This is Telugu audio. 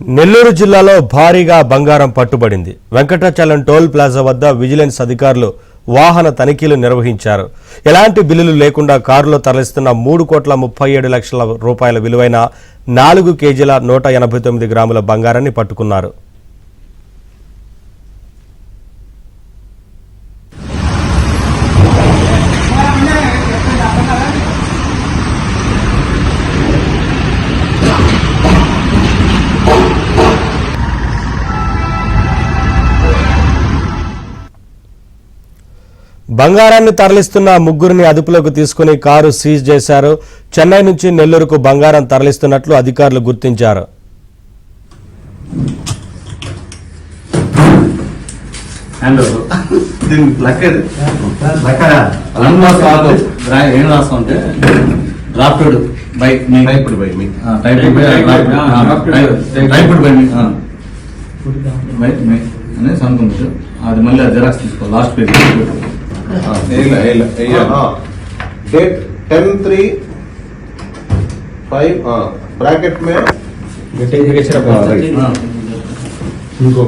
నెల్లూరు జిల్లాలో భారీగా బంగారం పట్టుబడింది. వెంకటాచలం టోల్ ప్లాజా వద్ద విజిలెన్స్ అధికారులు వాహన తనిఖీలు నిర్వహించారు. ఎలాంటి బిల్లులు లేకుండా కారులో తరలిస్తున్న 3,37,00,000 రూపాయల విలువైన 4 కేజీల 189 గ్రాముల బంగారాన్ని పట్టుకున్నారు. బంగారాన్ని తరలిస్తున్న ముగ్గురిని అదుపులోకి తీసుకుని కారు సీజ్ చేశారు. చెన్నై నుంచి నెల్లూరుకు బంగారం తరలిస్తున్నట్లు అధికారులు గుర్తించారు. అది మళ్ళీ జెరాక్స్ తీసుకో లాస్ట్ పేజ్ डेट 10/3/5 ब्रैकेट में इंको